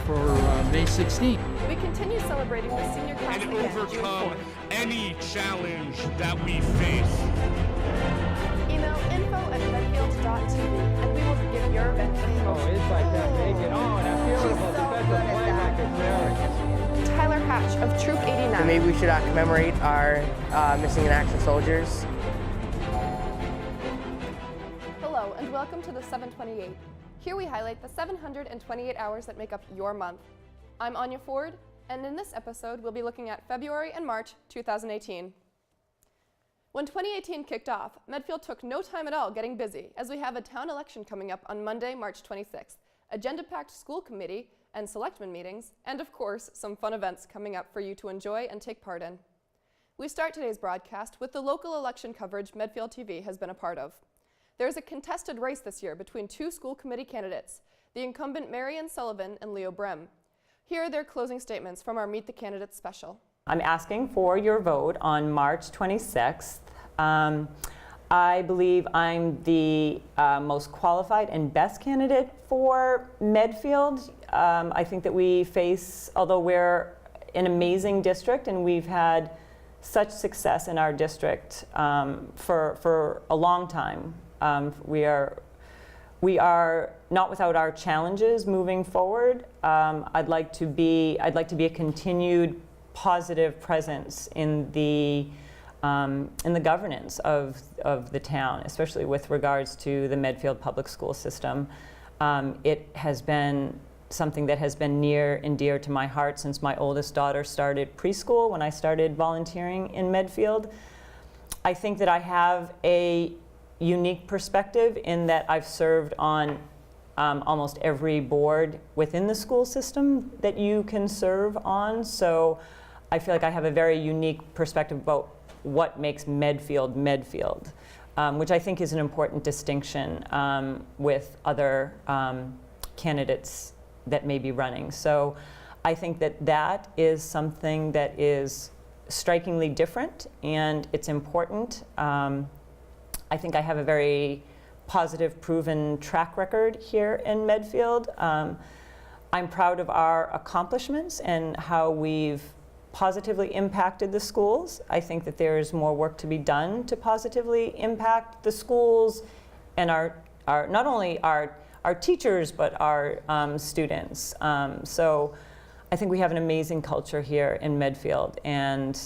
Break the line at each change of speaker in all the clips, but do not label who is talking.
for May 16th.
We continue celebrating the senior class
and
again June
overcome
4th.
any challenge that we face.
Email info@medfield.tv and we will give your event a
Oh,
promotion.
it's like that. Make it. Oh, that beautiful defensive play back is there.
Tyler Hatch of Troop 89.
Maybe we should commemorate our missing in action soldiers.
Hello and welcome to the 728. Here we highlight the 728 hours that make up your month. I'm Anya Ford, and in this episode we'll be looking at February and March 2018. When 2018 kicked off, Medfield took no time at all getting busy, as we have a town election coming up on Monday, March 26th, agenda-packed school committee and selectmen meetings, and of course, some fun events coming up for you to enjoy and take part in. We start today's broadcast with the local election coverage Medfield TV has been a part of. There's a contested race this year between two school committee candidates, the incumbent Marian Sullivan and Leo Brem. Here are their closing statements from our Meet the Candidates special.
I'm asking for your vote on March 26th. I believe I'm the most qualified and best candidate for Medfield. I think that we face, although we're an amazing district and we've had such success in our district for a long time, we are not without our challenges moving forward. I'd like to be a continued positive presence in the governance of the town, especially with regards to the Medfield public school system. It has been something that has been near and dear to my heart since my oldest daughter started preschool, when I started volunteering in Medfield. I think that I have a unique perspective in that I've served on almost every board within the school system that you can serve on. So I feel like I have a very unique perspective about what makes Medfield Medfield, which I think is an important distinction with other candidates that may be running. So I think that that is something that is strikingly different, and it's important. I think I have a very positive, proven track record here in Medfield. I'm proud of our accomplishments and how we've positively impacted the schools. I think that there's more work to be done to positively impact the schools and our not only our teachers, but our students. So I think we have an amazing culture here in Medfield, and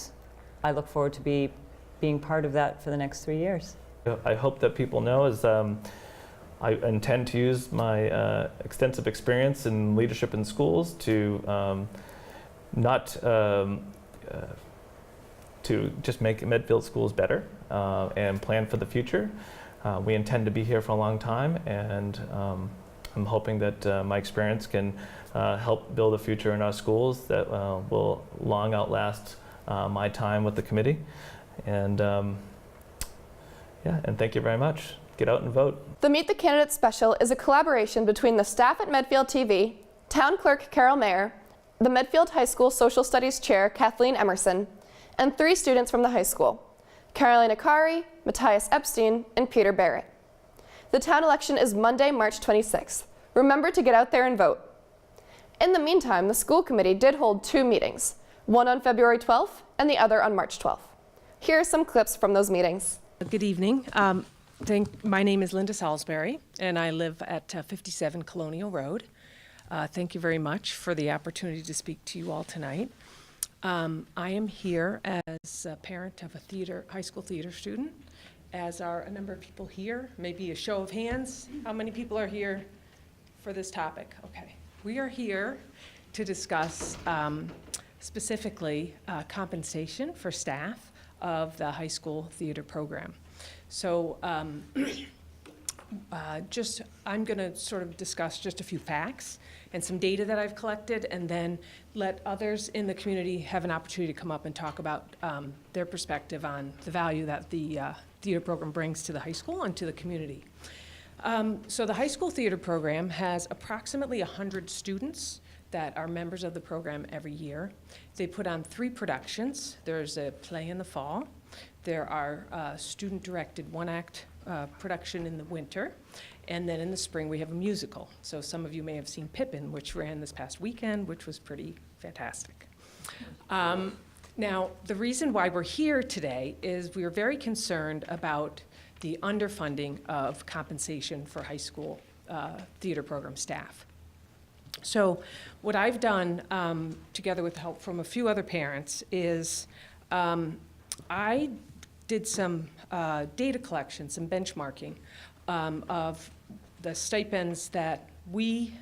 I look forward to being part of that for the next 3 years.
I hope that people know is I intend to use my extensive experience in leadership in schools to not to just make Medfield schools better and plan for the future. We intend to be here for a long time, and I'm hoping that my experience can help build a future in our schools that will long outlast my time with the committee. And yeah, and thank you very much. Get out and vote.
The Meet the Candidates special is a collaboration between the staff at Medfield TV, Town Clerk Carol Mayer, the Medfield High School Social Studies Chair Kathleen Emerson, and 3 students from the high school, Caroline Akari, Matthias Epstein, and Peter Barrett. The town election is Monday, March 26th. Remember to get out there and vote. In the meantime, the school committee did hold 2 meetings, one on February 12th and the other on March 12th. Here are some clips from those meetings.
Good evening. My name is Linda Salisbury, and I live at 57 Colonial Road. Thank you very much for the opportunity to speak to you all tonight. I am here as a parent of a high school theater student, as are a number of people here. Maybe a show of hands. How many people are here for this topic? Okay. We are here to discuss specifically compensation for staff of the high school theater program. So I'm going to sort of discuss just a few facts and some data that I've collected, and then let others in the community have an opportunity to come up and talk about their perspective on the value that the theater program brings to the high school and to the community. So the high school theater program has approximately 100 students that are members of the program every year. They put on 3 productions. There's a play in the fall. There are student-directed one-act production in the winter. And then in the spring, we have a musical. So some of you may have seen Pippin, which ran this past weekend, which was pretty fantastic. Now, the reason why we're here today is we are very concerned about the underfunding of compensation for high school theater program staff. So what I've done, together with help from a few other parents, is I did some data collection, some benchmarking of the stipends that we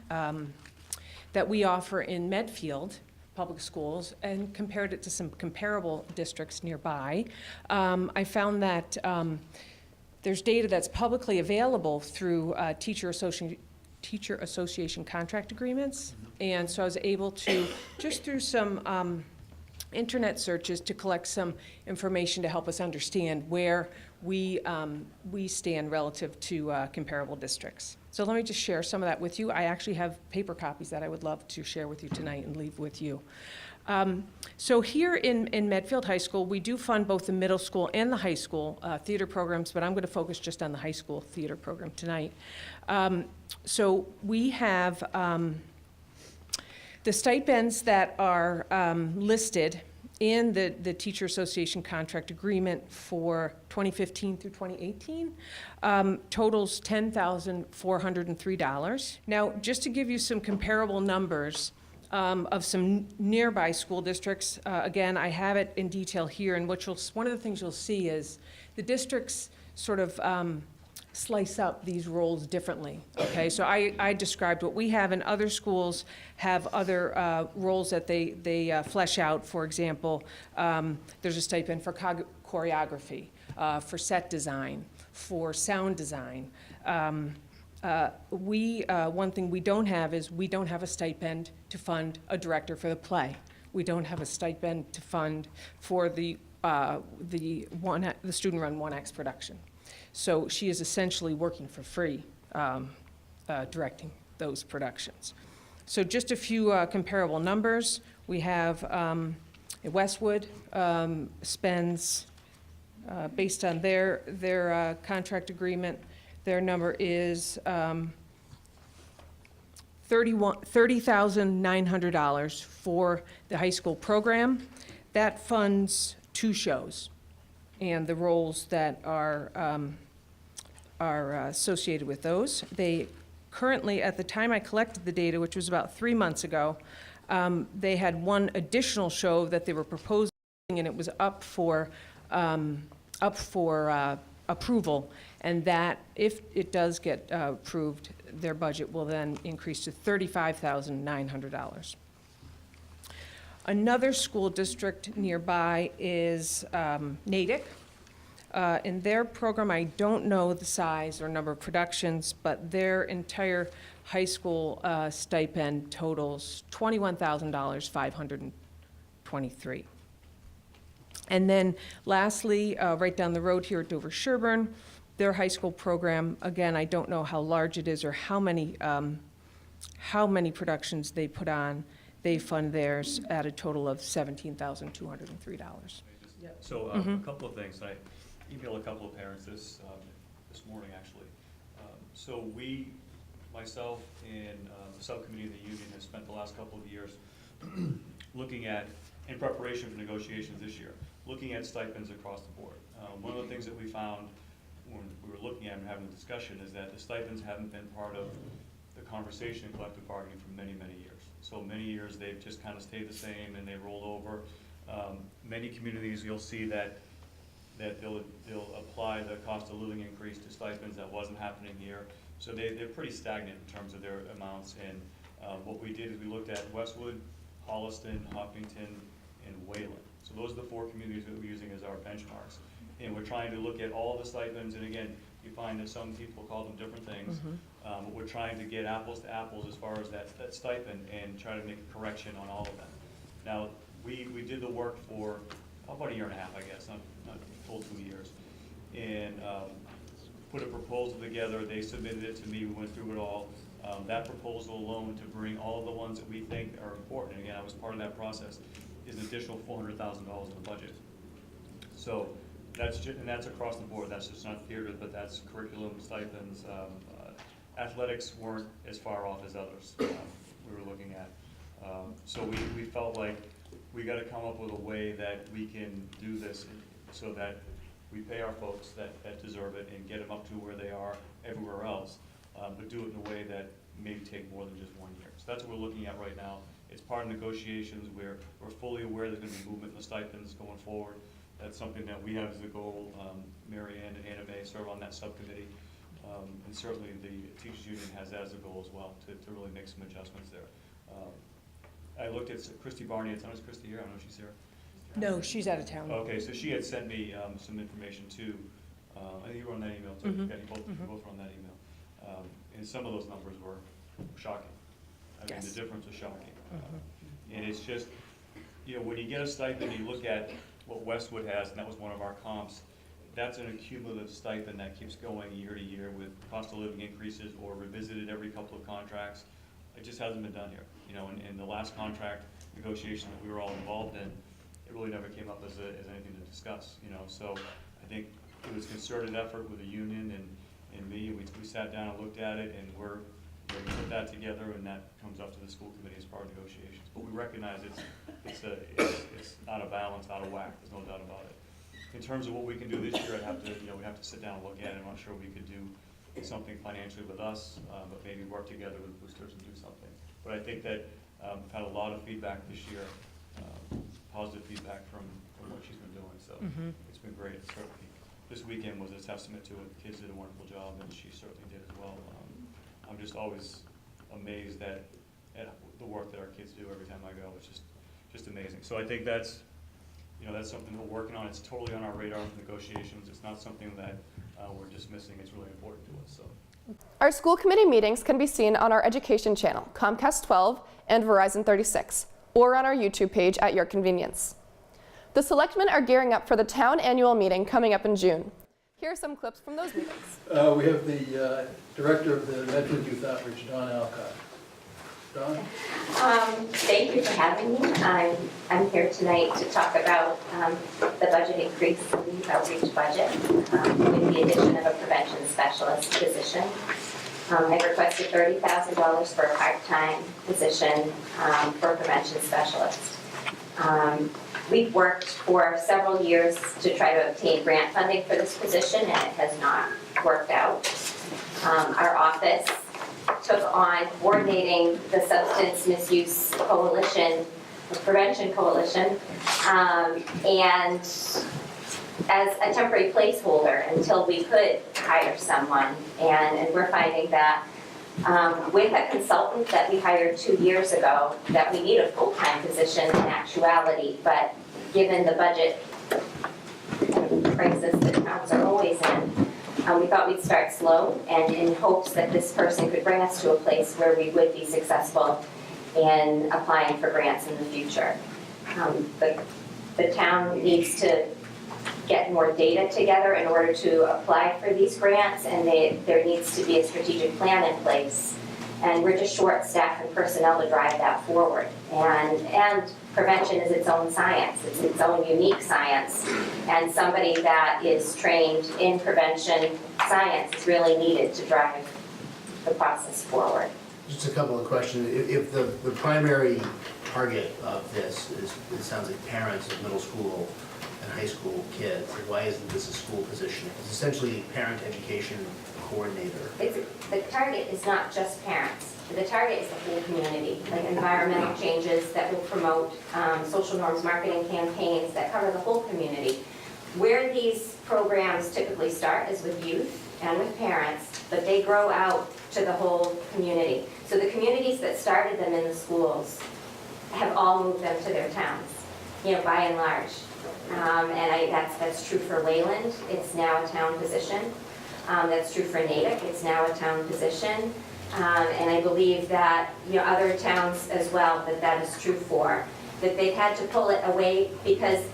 offer in Medfield public schools and compared it to some comparable districts nearby. I found that there's data that's publicly available through teacher association contract agreements. And so I was able to, just through some internet searches, to collect some information to help us understand where we stand relative to comparable districts. So let me just share some of that with you. I actually have paper copies that I would love to share with you tonight and leave with you. So here in Medfield High School, we do fund both the middle school and the high school theater programs, but I'm going to focus just on the high school theater program tonight. So we have the stipends that are listed in the Teacher Association contract agreement for 2015 through 2018 totals $10,403. Now, just to give you some comparable numbers of some nearby school districts, again, I have it in detail here, and one of the things you'll see is the districts sort of slice up these roles differently, okay? So I described what we have, and other schools have other roles that they flesh out. For example, there's a stipend for choreography, for set design, for sound design. One thing we don't have is we don't have a stipend to fund a director for the play. We don't have a stipend to fund for the student-run 1X production. So she is essentially working for free, directing those productions. So just a few comparable numbers. We have Westwood spends, based on their contract agreement, their number is $30,900 for the high school program. That funds 2 shows and the roles that are associated with those. They currently, at the time I collected the data, which was about 3 months ago, they had 1 additional show that they were proposing, and it was up for approval. And that, if it does get approved, their budget will then increase to $35,900. Another school district nearby is Natick. In their program, I don't know the size or number of productions, but their entire high school stipend totals $21,523. And then lastly, right down the road here at Dover-Sherburne, their high school program, again, I don't know how large it is or how many productions they put on. They fund theirs at a total of $17,203.
So a couple of things. I emailed a couple of parents this morning, actually. So myself and the subcommittee of the union has spent the last couple of years looking at, in preparation for negotiations this year, looking at stipends across the board. One of the things that we found when we were looking at and having a discussion is that the stipends haven't been part of the conversation in collective bargaining for many, many years. So many years they've just kind of stayed the same and they rolled over. Many communities you'll see that they'll apply the cost of living increase to stipends. That wasn't happening here. So they're pretty stagnant in terms of their amounts. And what we did is we looked at Westwood, Holliston, Hopkinton, and Wayland. So those are the 4 communities that we're using as our benchmarks. And we're trying to look at all the stipends, and again, you find that some people call them different things, but we're trying to get apples to apples as far as that stipend and try to make a correction on all of them. Now, we did the work for about 1.5 years, I guess, not full 2 years, and put a proposal together. They submitted it to me, we went through it all. That proposal alone, to bring all of the ones that we think are important, and again, I was part of that process, is an additional $400,000 in the budget. So that's across the board. That's just not theater, but that's curriculum, stipends, athletics weren't as far off as others we were looking at. So we felt like we got to come up with a way that we can do this so that we pay our folks that deserve it and get them up to where they are everywhere else, but do it in a way that maybe take more than just 1 year. So that's what we're looking at right now. It's part of negotiations where we're fully aware there's going to be movement in the stipends going forward. That's something that we have as a goal. Mary Ann and Anna May serve on that subcommittee. And certainly the teachers union has that as a goal as well, to really make some adjustments there. I looked at Christy Barney. Is Christy here? I don't know if she's here.
No, she's out of town.
Okay, so she had sent me some information too. I think you were on that email too. Yeah, you both were on that email. And some of those numbers were shocking. I mean, the difference was shocking. And it's just, when you get a stipend, you look at what Westwood has, and that was one of our comps. That's an accumulative stipend that keeps going year to year with cost of living increases or revisited every couple of contracts. It just hasn't been done here. In the last contract negotiation that we were all involved in, it really never came up as anything to discuss. So I think it was a concerted effort with the union and me. We sat down and looked at it, and we put that together, and that comes up to the school committee as part of negotiations. But we recognize it's out of balance, out of whack. There's no doubt about it. In terms of what we can do this year, we'd have to sit down and look at it. I'm not sure we could do something financially with us, but maybe work together with boosters and do something. But I think that we've had a lot of feedback this year, positive feedback from what she's been doing. So it's been great. Certainly, this weekend was a testament to it. The kids did a wonderful job, and she certainly did as well. I'm just always amazed at the work that our kids do every time I go. It's just amazing. So I think that's something we're working on. It's totally on our radar with negotiations. It's not something that we're dismissing. It's really important to us. So.
Our school committee meetings can be seen on our education channel, Comcast 12 and Verizon 36, or on our YouTube page at your convenience. The selectmen are gearing up for the town annual meeting coming up in June. Here are some clips from those meetings.
We have the director of the Medfield Youth Outreach, Dawn Alcott. Dawn?
Thank you for having me. I'm here tonight to talk about the budget increase in the youth outreach budget with the addition of a prevention specialist position. I've requested $30,000 for a part-time position for a prevention specialist. We've worked for several years to try to obtain grant funding for this position, and it has not worked out. Our office took on coordinating the Substance Misuse Coalition, the Prevention Coalition, and as a temporary placeholder until we could hire someone. And we're finding that with a consultant that we hired 2 years ago, that we need a full-time position in actuality, but given the budget crisis that towns are always in, we thought we'd start slow and in hopes that this person could bring us to a place where we would be successful in applying for grants in the future. The town needs to get more data together in order to apply for these grants, and there needs to be a strategic plan in place. And we're just short staff and personnel to drive that forward. And prevention is its own science. It's its own unique science. And somebody that is trained in prevention science is really needed to drive the process forward.
Just a couple of questions. If the primary target of this is, it sounds like parents of middle school and high school kids, why isn't this a school position? It's essentially parent education coordinator.
The target is not just parents. The target is the whole community, like environmental changes that will promote social norms marketing campaigns that cover the whole community. Where these programs typically start is with youth and with parents, but they grow out to the whole community. So the communities that started them in the schools have all moved them to their towns, by and large. And that's true for Wayland. It's now a town position. That's true for Natick. It's now a town position. And I believe that other towns as well that is true for. That they've had to pull it away because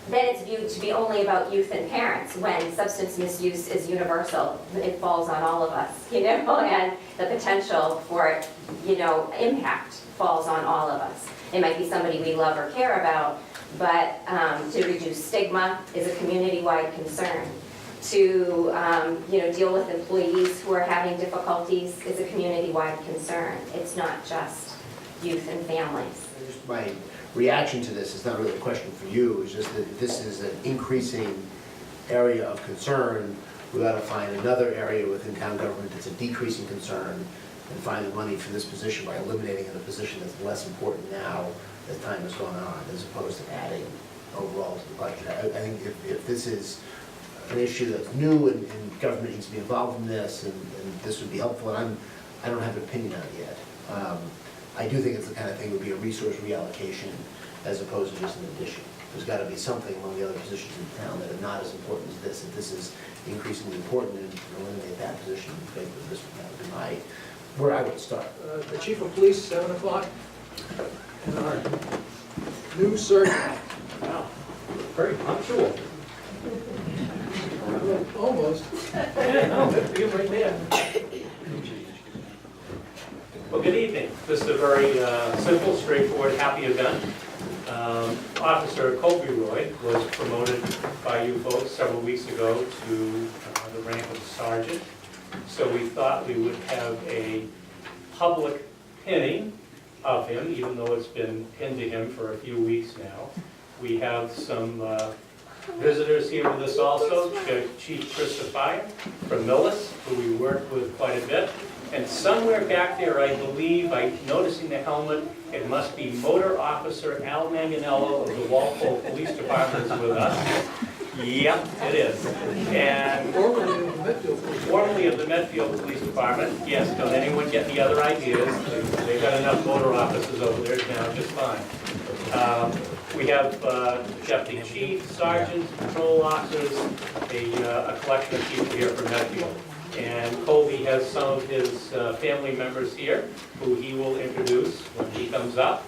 then it's viewed to be only about youth and parents when substance misuse is universal. It falls on all of us, and the potential for, impact falls on all of us. It might be somebody we love or care about, but to reduce stigma is a community-wide concern. to deal with employees who are having difficulties is a community-wide concern. It's not just youth and families.
My reaction to this is not really a question for you, it's just that this is an increasing area of concern. We ought to find another area within town government that's a decreasing concern and find the money for this position by eliminating a position that's less important now as time has gone on, as opposed to adding overall to the budget. I think if this is an issue that's new and government needs to be involved in this, and this would be helpful, and I don't have an opinion on it yet. I do think it's the kind of thing that would be a resource reallocation as opposed to just an addition. There's got to be something among the other positions in town that are not as important as this. If this is increasingly important, and eliminate that position in favor of this, that would be where I would start.
The chief of police, 7 o'clock, and our new sergeant.
Wow, very punctual.
Almost.
Yeah, no, be right there. Well, good evening. This is a very simple, straightforward, happy event. Officer Colby Roy was promoted by you folks several weeks ago to the rank of sergeant. So we thought we would have a public pinning of him, even though it's been pinned to him for a few weeks now. We have some visitors here with us also, Chief Christopher from Millis, who we worked with quite a bit. And somewhere back there, I believe, noticing the helmet, it must be Motor Officer Al Manganello of the Walpole Police Department is with us. Yep, it is. And formerly of the Medfield Police Department. Yes, don't anyone get any other ideas. They've got enough motor officers over there now, just fine. We have Deputy Chief, Sergeants, Patrol Officers, a collection of people here from Medfield. And Colby has some of his family members here who he will introduce when he comes up.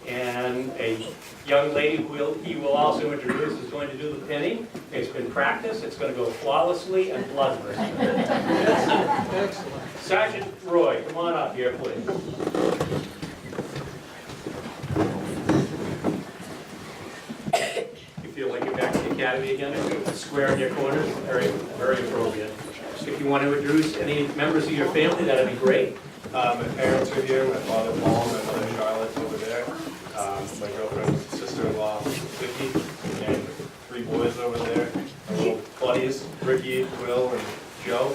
And a young lady who he will also introduce is going to do the pinning. It's been practiced. It's going to go flawlessly and bloodless.
Excellent.
Sergeant Roy, come on up here, please. You feel like you're back at the academy again? Square in your corners? Very, very appropriate. If you want to introduce any members of your family, that'd be great.
My parents are here, my father Paul, my mother Charlotte's over there, my girlfriend's sister-in-law Vicky, and 3 boys over there, my little buddies, Ricky, Will, and Joe,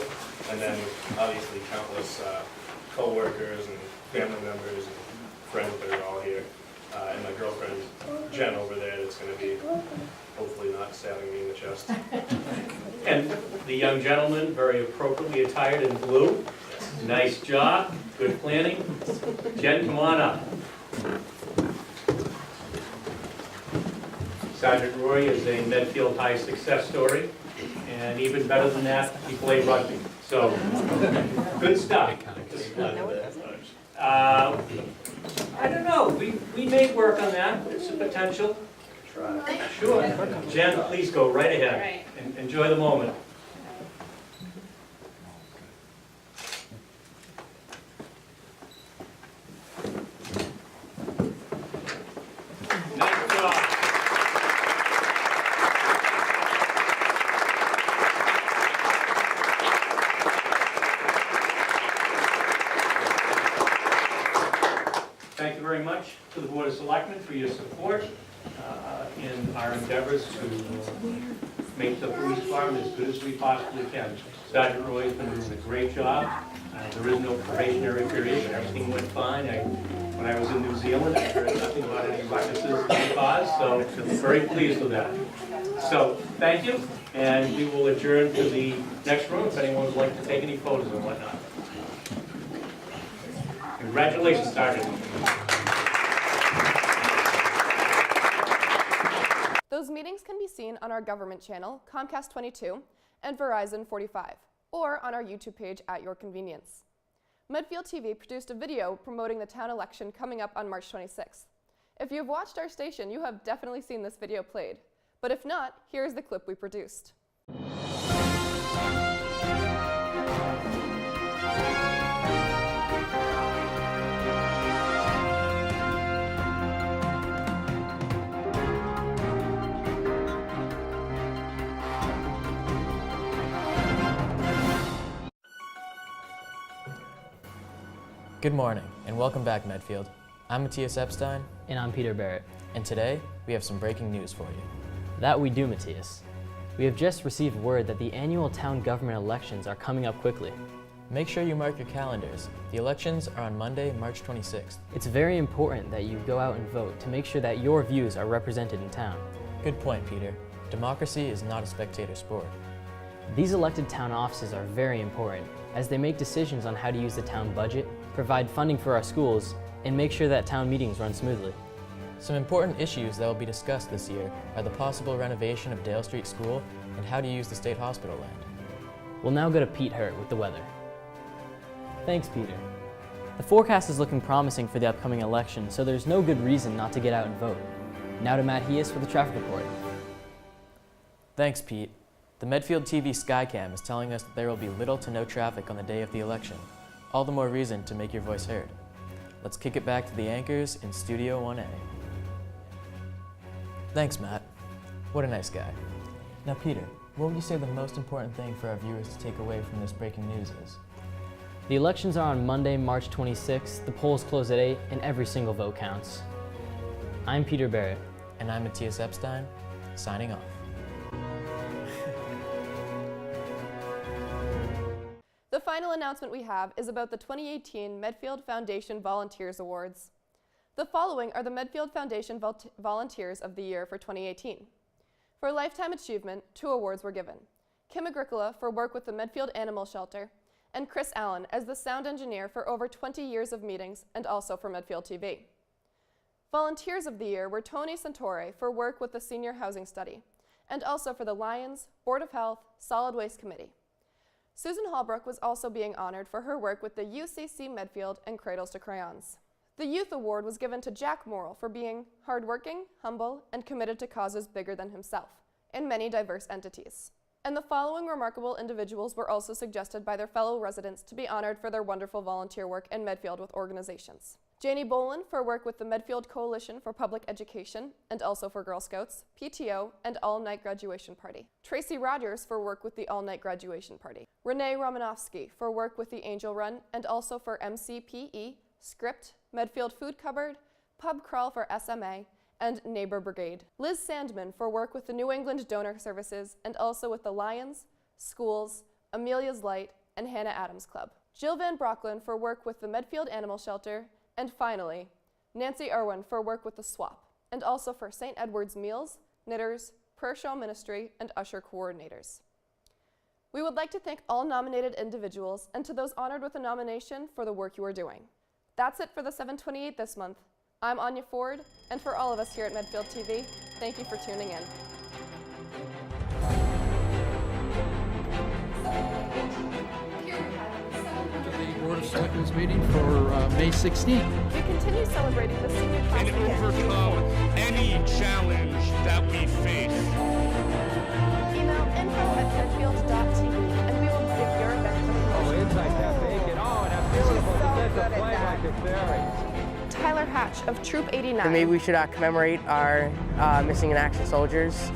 and then obviously countless co-workers and family members and friends that are all here, and my girlfriend Jen over there that's going to be hopefully not stabbing me in the chest.
And the young gentleman, very appropriately attired in blue. Nice job, good planning. Jen, come on up. Sergeant Roy is a Medfield High success story, and even better than that, he played rugby. So, good stuff. I don't know, we may work on that, it's a potential. Sure. Jen, please go right ahead and enjoy the moment. Nice job. Thank you very much to the Board of Selectmen for your support in our endeavors to make the police department as good as we possibly can. Sergeant Roy has been doing a great job. There is no probationary period. Everything went fine. When I was in New Zealand, I heard nothing about any ruckuses being caused, so I'm very pleased with that. So, thank you, and we will adjourn to the next room if anyone would like to take any photos and whatnot. Congratulations, Sergeant.
Those meetings can be seen on our government channel, Comcast 22, and Verizon 45, or on our YouTube page at your convenience. Medfield TV produced a video promoting the town election coming up on March 26th. If you've watched our station, you have definitely seen this video played. But if not, here's the clip we produced.
Good morning, and welcome back, Medfield. I'm Matthias Epstein.
And I'm Peter Barrett.
And today, we have some breaking news for you.
That we do, Matthias. We have just received word that the annual town government elections are coming up quickly.
Make sure you mark your calendars. The elections are on Monday, March 26th.
It's very important that you go out and vote to make sure that your views are represented in town.
Good point, Peter. Democracy is not a spectator sport.
These elected town offices are very important, as they make decisions on how to use the town budget, provide funding for our schools, and make sure that town meetings run smoothly.
Some important issues that will be discussed this year are the possible renovation of Dale Street School and how to use the state hospital land.
We'll now go to Pete Hurt with the weather. Thanks, Peter. The forecast is looking promising for the upcoming election, so there's no good reason not to get out and vote. Now to Matt Hias for the traffic report.
Thanks, Pete. The Medfield TV Skycam is telling us that there will be little to no traffic on the day of the election. All the more reason to make your voice heard. Let's kick it back to the anchors in Studio 1A. Thanks, Matt. What a nice guy. Now, Peter, what would you say the most important thing for our viewers to take away from this breaking news is?
The elections are on Monday, March 26th. The polls close at 8, and every single vote counts. I'm Peter Barrett.
And I'm Matthias Epstein, signing off.
The final announcement we have is about the 2018 Medfield Foundation Volunteers Awards. The following are the Medfield Foundation Volunteers of the Year for 2018. For Lifetime Achievement, 2 awards were given. Kim Agricola for work with the Medfield Animal Shelter, and Chris Allen as the sound engineer for over 20 years of meetings and also for Medfield TV. Volunteers of the Year were Tony Santore for work with the Senior Housing Study, and also for the Lions, Board of Health, Solid Waste Committee. Susan Holbrook was also being honored for her work with the UCC Medfield and Cradles to Crayons. The Youth Award was given to Jack Morrill for being hardworking, humble, and committed to causes bigger than himself in many diverse entities. And the following remarkable individuals were also suggested by their fellow residents to be honored for their wonderful volunteer work in Medfield with organizations. Janie Boland for work with the Medfield Coalition for Public Education and also for Girl Scouts, PTO, and All-Night Graduation Party. Tracy Rogers for work with the All-Night Graduation Party. Renee Romanovsky for work with the Angel Run and also for MCPE, Script, Medfield Food Cupboard, Pub Crawl for SMA, and Neighbor Brigade. Liz Sandman for work with the New England Donor Services and also with the Lions, Schools, Amelia's Light, and Hannah Adams Club. Jill Van Brocklin for work with the Medfield Animal Shelter, and finally, Nancy Irwin for work with the SWAP, and also for St. Edward's Meals, Knitters, Prayer Shawl Ministry, and Usher coordinators. We would like to thank all nominated individuals and to those honored with a nomination for the work you are doing. That's it for the 728 this month. I'm Anya Ford, and for all of us here at Medfield TV, thank you for tuning in.
The Board of Selectmen's meeting for May 16th.
We continue celebrating the senior class
And
weekend.
overcome any challenge that we face.
Email info@medfield.tv and we will give your event a promotion.
Inside Cafe, get on, have beautiful
She's so
to
good at
play
that.
like a fairy.
Tyler Hatch of Troop 89.
For me, we should commemorate our missing in action soldiers.